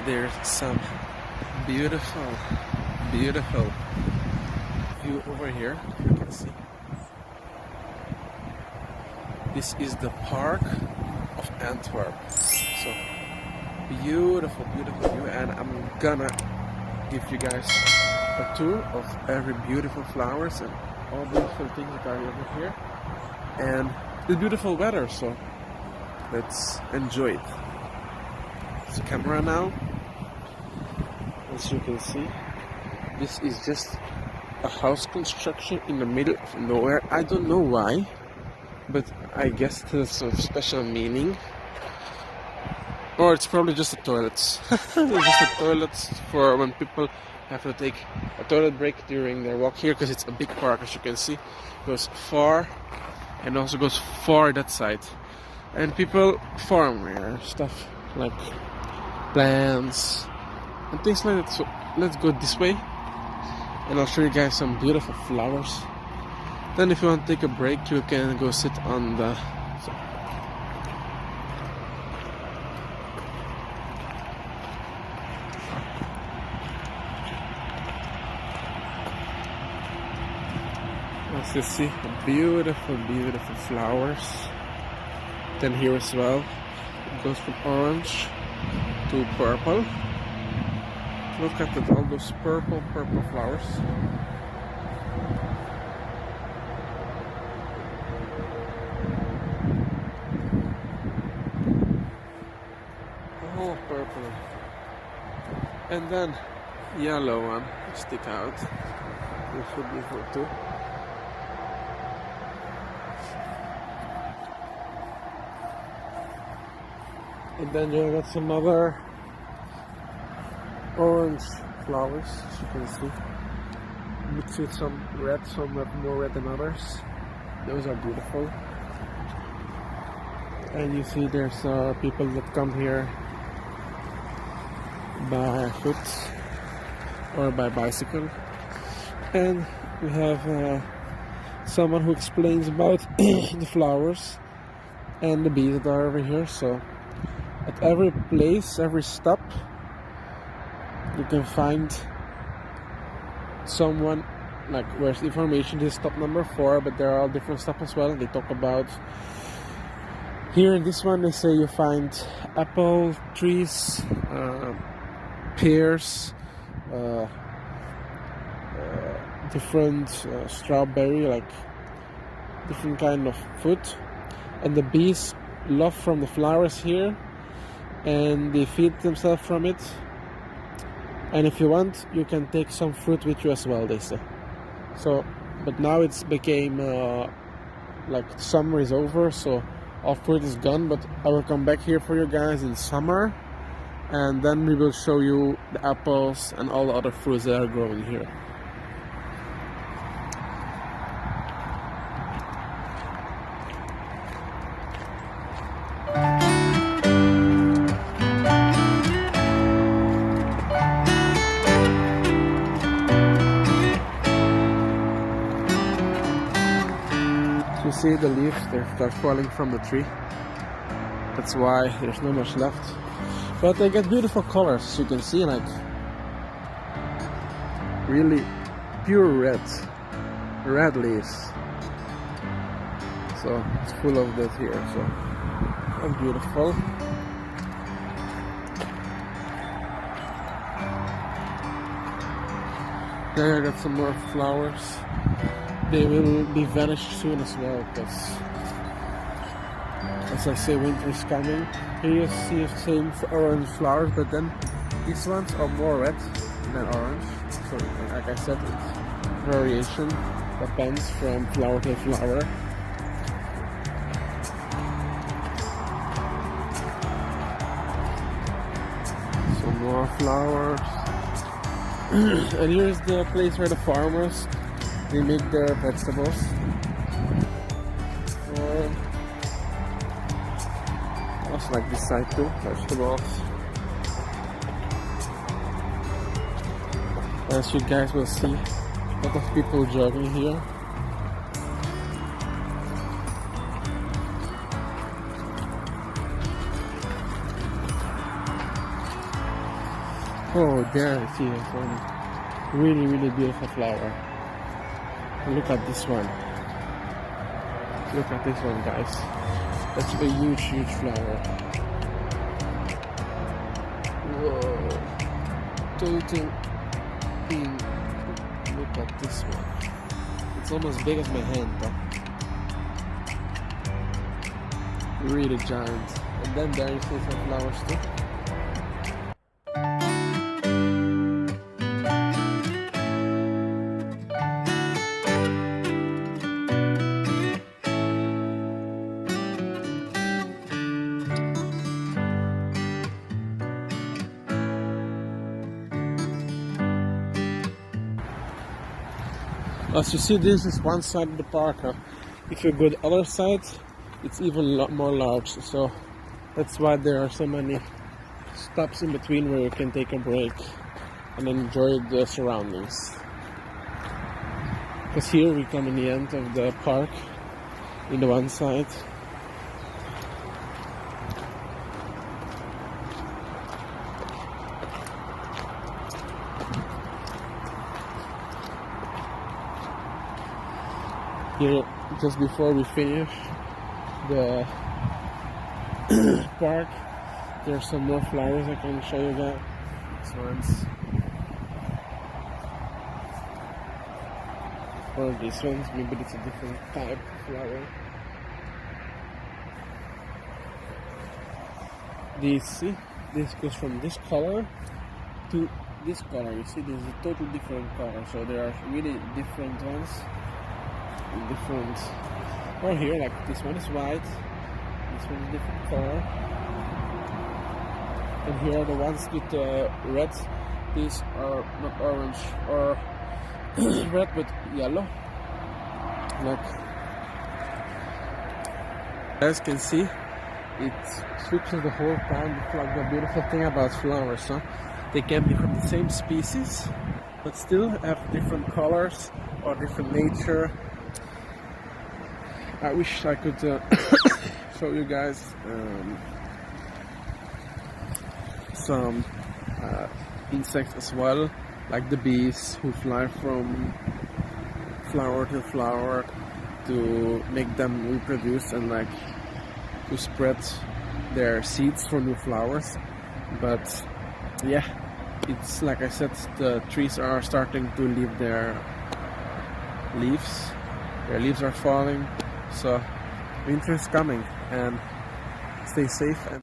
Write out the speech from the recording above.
There's some beautiful view over here. You can see. This is the park of Antwerp. So beautiful view, and I'm gonna give you guys a tour of every beautiful flowers and all beautiful things that are over here, and the beautiful weather. So let's enjoy it. It's the camera now. As you can see, this is just a house construction in the middle of nowhere. I don't know why, but I guess there's some special meaning. Or it's probably just the toilets. It's just the toilets for when people have to take a toilet break during their walk here, because it's a big park, as you can see. It goes far and also goes far that side. And people farm here, stuff like plants and things like that. So let's go this way and I'll show you guys some beautiful flowers. Then if you want to take a break, you can go sit on the... As you see, beautiful flowers. Then here as well, it goes from orange to purple. Look at that, all those purple flowers. Oh, purple. And then yellow one stick out. This should be good too. And then you got some other orange flowers, as you can see, mixed with some red, some more red than others. Those are beautiful. And you see there's people that come here by foot or by bicycle. And we have someone who explains about the flowers and the bees that are over here. So at every place, every stop, you can find someone, like where's the information. This is stop number 4, but there are all different stops as well. They talk about, here in this one they say you find apple trees, pears, different strawberry, like different kind of fruit. And the bees love from the flowers here, and they feed themselves from it. And if you want, you can take some fruit with you as well, they say. So, but now it's became like summer is over, so all fruit is gone. But I will come back here for you guys in summer, and then we will show you the apples and all the other fruits that are growing here. You see the leaves, they're falling from the tree. That's why there's not much left. But they get beautiful colors, as you can see, like really pure red leaves. So it's full of that here, so that's beautiful. There I got some more flowers. They will be vanished soon as well, because as I say, winter is coming. Here you see the same orange flowers, but then these ones are more red than orange. So like I said, it's variation, depends from flower to flower. Some more flowers. And here's the place where the farmers, they make their vegetables. Also like this side too, vegetables. As you guys will see, a lot of people jogging here. Oh, there I see one really beautiful flower. Look at this one. Look at this one, guys. That's a huge flower. Whoa. Total pink. Look at this one. It's almost big as my hand, but really giant. And then there you see some flowers too. As you see, this is one side of the park. If you go the other side, it's even more large. So that's why there are so many stops in between where you can take a break and enjoy the surroundings. Because here we come in the end of the park, in the one side. Here, just before we finish the park, there are some more flowers I can show you guys. These ones, or these ones, maybe it's a different type of flower. This goes from this color to this color. You see, this is a totally different color. So there are really different ones. Different, or here, like this one is white, this one is different color, and here are the ones with red. These are not orange or red, but yellow. Look, as you can see, it switches the whole time. It's like the beautiful thing about flowers, huh? They can be from the same species but still have different colors or different nature. I wish I could show you guys some insects as well, like the bees who fly from flower to flower to make them reproduce and like to spread their seeds for new flowers. But yeah, it's like I said, the trees are starting to leave their leaves. Their leaves are falling. So winter is coming, and stay safe and